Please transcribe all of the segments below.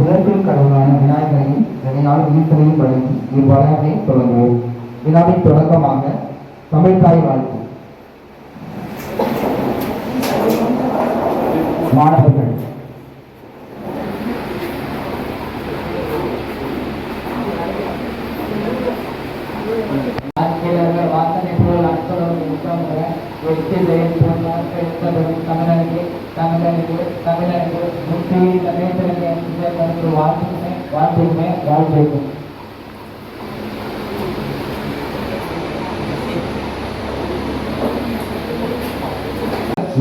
முதற்குள் கடவுளான விநாயகரையும் இதனால் ஈஸ்வரையும் வழங்கி இவ்விழாவை தொடங்குவோம். விழாவின் தொடக்கமாக தமிழ்தாய் வாழ்த்து. மாணவர்கள்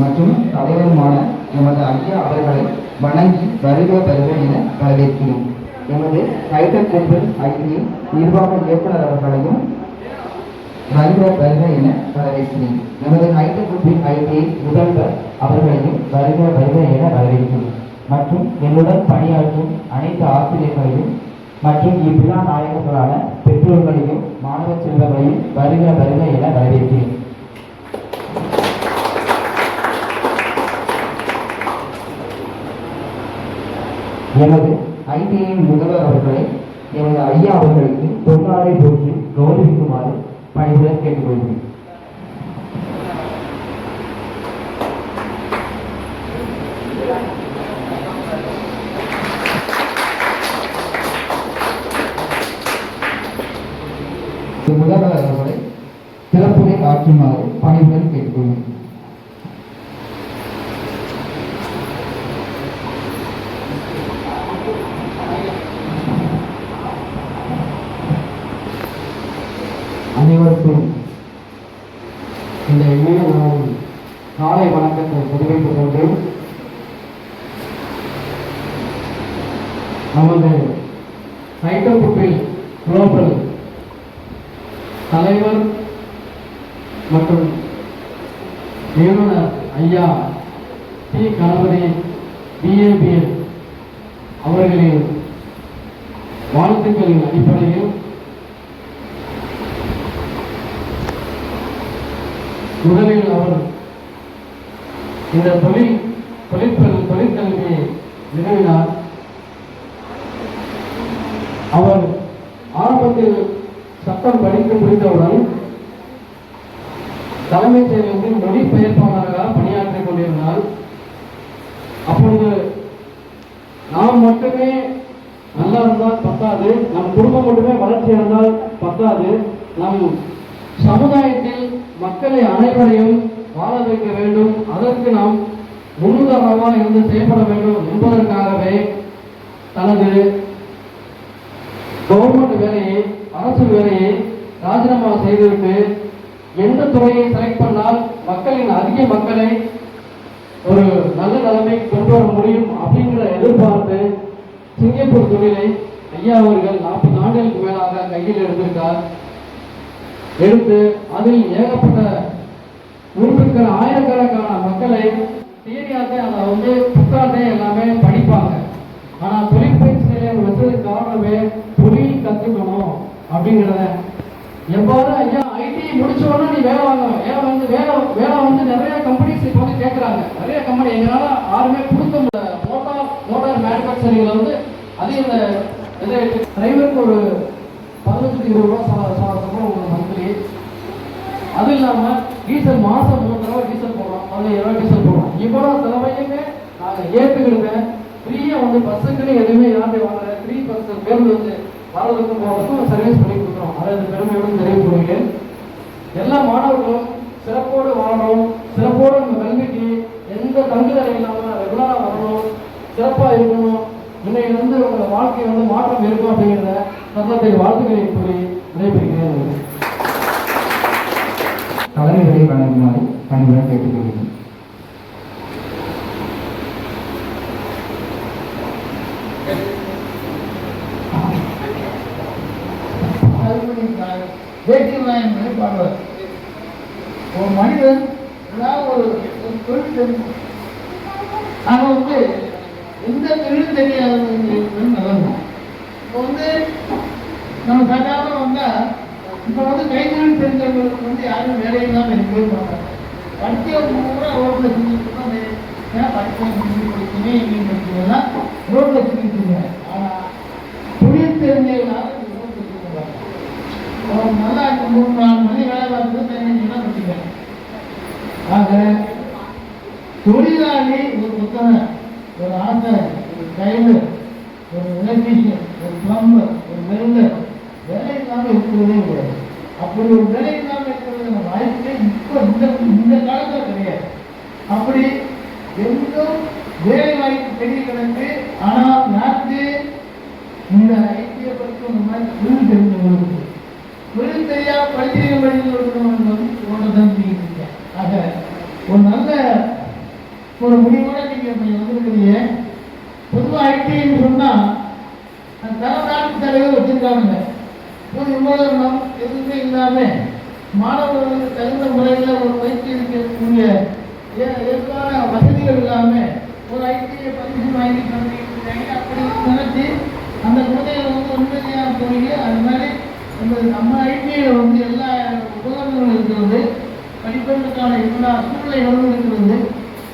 மற்றும் தலைவருமான எமது ஐயா அவர்களை வணங்கி வருக வருக என வரவேற்கிறோம். எமது ஹைடெக் சென்ட்ரல் ஐடி நிர்வாக இயக்குனர் அவர்களையும் வருக வருக என வரவேற்கிறேன். எமது ஹைடெக் ஐடி முதல்வர் அவர்களையும் வருக வருக என வரவேற்கிறேன். மற்றும் என்னுடன் பணியாற்றும் அனைத்து ஆசிரியர்களையும் மற்றும் இவ்விழா நாயகர்களான பெற்றோர்களையும் மாணவ செல்வங்களையும் வருக வருக என வரவேற்கிறேன். எமது ஐடியின் முதல்வர் அவர்களை எமது ஐயா அவர்களுக்கு பொன்னாடை போற்றி கௌரவிக்குமாறு பணிவுடன் கேட்டுக்கொள்கிறேன். முதல்வர் அவர்களை சிறப்புரை ஆற்றுமாறு பணிவுடன் கேட்டுக்கொள்கிறேன். அனைவருக்கும் இந்த இனிய நாளில் காலை வணக்கத்தை தெரிவித்துக் கொண்டு நமது ஹைடெக் குளோபல் தலைவர் மற்றும் நிறுவனர் ஐயா டி கணபதி பிஏபிஎல் அவர்களின் வாழ்த்துக்களின் அடிப்படையில் முதலில் அவர் இந்த தொழிற்கல்வியை நிறுவினார். அவர் ஆரம்பத்தில் சட்டம் படிக்க முடிந்தவுடன் தலைமைச் செயலகத்தில் மொழிபெயர்ப்பாளராக பணியாற்றிக் கொண்டிருந்தார். அப்பொழுது நாம் மட்டுமே நல்லா இருந்தால் பத்தாது, நம் குடும்பம் மட்டுமே வளர்ச்சி இருந்தால் பத்தாது, நம் சமுதாயத்தில் மக்களை அனைவரையும் வாழ வைக்க வேண்டும், அதற்கு நாம் முன்னுதாரணமாக இருந்து செயல்பட வேண்டும் என்பதற்காகவே தனது கவர்மெண்ட் வேலையை அரசு வேலையை ராஜினாமா செய்துவிட்டு எந்த துறையை செலக்ட் பண்ணால் அதிக மக்களை ஒரு நல்ல நிலைமை கொண்டு வர முடியும் அப்படிங்கிற எதிர்பார்த்து சிங்கப்பூர் தொழிலை ஐயா அவர்கள் 40 ஆண்டுகளுக்கு மேலாக கையில் எடுத்து அதில் ஏகப்பட்ட நூற்றுக்கள் ஆயிரக்கணக்கான மக்களை தியரியாக அதை புத்தாண்டே எல்லாமே படிப்பாங்க. ஆனால் தொழிற்பயிற்சி நிலையம் வச்சதுக்கு காரணமே தொழில் கற்றுக்கணும் அப்படிங்கிறத. எவ்வாறு ஐயா ஐடி முடிச்சோன்னா நீ வேலை வாங்க வேலை நிறைய கம்பெனிஸ் இப்போ கேட்குறாங்க. நிறைய கம்பெனி எங்களால் யாருமே கொடுக்க முடியல. மோட்டார் மேனுஃபேக்சரிங்கில் அதிக இந்த டிரைவருக்கு ஒரு 15-20 ரூபா சம்பளம் மந்த்லி. அது இல்லாமல் டீசல் மாதம் 3 தடவை டீசல் போடுறோம், 15 ரூபா டீசல் போடுறோம். இவ்வளோ செலவையுமே நாங்கள் ஏற்றுக்கிடுவேன். ஃப்ரீயாக பஸ்ஸுக்குன்னு எதுவுமே யாருமே வாங்கல. ஃப்ரீ பஸ் பேருந்து வரதுக்கும் போகிறதுக்கும் சர்வீஸ் பண்ணி கொடுக்குறோம். அதை பெருமையுடன் தெரிவிக்கிறேன். எல்லா மாணவர்களும் சிறப்போடு வாழணும், சிறப்போடு நம்ம கல்விக்கு எந்த தங்குதடை இல்லாமல் ரெகுலராக வரணும், சிறப்பாக இருக்கணும். இன்னைக்கு உங்கள் வாழ்க்கை மாற்றம் இருக்கும் அப்படிங்கிறத தருணத்தை வாழ்த்துக்களை கூறி விடைபெறுகிறேன். தலைமைகளை வழங்குமாறு பணிவுடன் கேட்டுக்கொள்கிறேன். பாடுவார். ஒரு மனிதன் ஏதாவது ஒரு தொழில் தெரியும், ஆனா எந்த தொழிலும் தெரியாது நடக்கும். இப்போ நம்ம சாதாரண வந்தா இப்போ கைத்தொழில் தெரிஞ்சவங்களுக்கு யாரும் வேலையில்லாமல் இருக்கவே மாட்டாங்க. படித்தவங்க பூரா ரோட்டில் செஞ்சுட்டு தான் ஏன்னா படிக்கணும் படிக்கணும் எங்கேயும் படிக்கலாம் ரோட்டில் செஞ்சுட்டு ஒரு ஆசை, ஒரு டைலர், ஒரு எலக்ட்ரீஷியன், ஒரு பிளம்பர், ஒரு வெல்டர் வேலை இல்லாமல் இருக்கிறதே கிடையாது. அப்படி ஒரு வேலை இல்லாமல் இருக்கிறது வாய்ப்பே இப்போ இந்த காலத்தில் கிடையாது. அப்படி எங்கும் வேலை வாய்ப்பு பெரிய கணக்கு. ஆனால் யாருக்கு இந்த ஐடியை பற்றி இந்த மாதிரி தொழில் தெரிஞ்சவங்களுக்கு, தொழில் தெரியாம படிக்கிறவங்களுக்கு ஒன்றுதான் இருக்கேன். ஆக ஒரு நல்ல ஒரு முடிவோட நீங்க வந்திருக்கிறீங்க. பொதுவாக ஐடின்னு சொன்னா தரநாட்டு தலைவர் வச்சிருக்காங்க. ஒரு விமோதனம் எதுவுமே இல்லாம மாணவர்களுக்கு தகுந்த முறையில் ஒரு பயிற்சி இருக்கக்கூடிய ஏற்கான வசதிகள் இல்லாம ஒரு ஐடியை பரிசு வாங்கி பண்ணிருக்காங்க. அப்படி நினைச்சு அந்த குழந்தைகளை உண்மையாக போய் அது மாதிரி நம்ம ஐடியில் எல்லா உபகரணங்களும் இருக்கிறது, படிப்பதற்கான எல்லா சூழ்நிலைகளும் இருக்கிறது.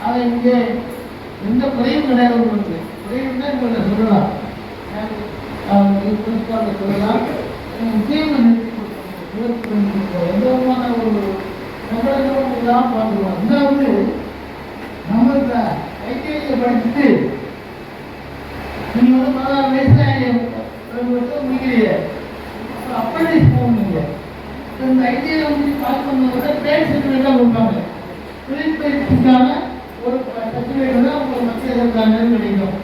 அதை இங்கே எந்த குறையும் கிடையாது. உங்களுக்கு குறையும்னா இவங்களை சொல்லலாம், சொல்லலாம். முக்கியமாக எந்த விதமான ஒரு சம்பளங்களும் தான் பார்த்துருவோம். இதாவது நம்ம இந்த ஐடிஐயில் படிச்சுட்டு நீங்கள் 16 வயசுல முடிக்கிறீங்க, அப்ரண்டிஸ் போகணுங்க. இந்த ஐடிஐயில் முடிச்சு பார்க்கணுங்க ட்ரேட் சர்டிஃபிகேட் தான் கொடுப்பாங்க. தொழில் பயிற்சிக்கான ஒரு சர்டிஃபிகேட் தான் உங்களுக்கு மத்திய அரசாங்க கிடைக்கும்.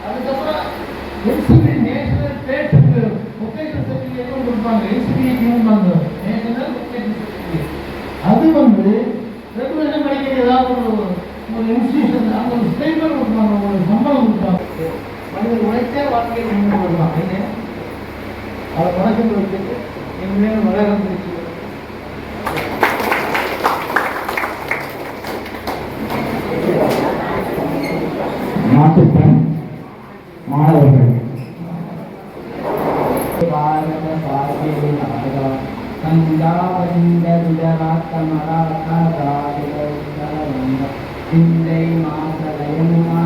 அதுக்கப்புறம் என்சிபி நேஷனல் ட்ரேட் வொகேஷனல் சர்டிஃபிகேட்டும் கொடுப்பாங்க. என்சிபிஐ நேஷனல் வொகேஷனல் சர்டிஃபிகேட் அது 2 வருஷம் படிக்கிற ஏதாவது ஒரு இன்ஸ்டியூஷன் அங்கே ஒரு ஸ்டேட்மெண்ட் கொடுப்பாங்க, ஒரு சம்பளம் கொடுப்பாங்க. மனிதர் உழைச்சே வாழ்க்கையை முன்னே வரலாம். அதை மனசில் வச்சுட்டு எங்கேயும் வளர்ந்துச்சு. நாட்டுப்பெண் மாணவர்கள் பாரத பாரதி நாடா கந்தாவந்த குஜராத் மராத்தமராதிகந்த சிந்தை மாசலயமுமா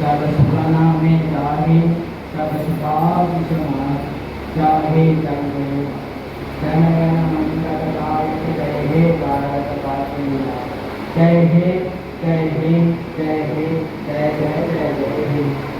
சபசுபனாமே தாகே சபசுபாவிஷமா ஜாகே ஜங்கே ஜனகன மண்டலகாய ஜெய ஹே பாரத பாரதி ஜெய ஹே जय हिंद जय हिंद जय जय जय जय हिंद।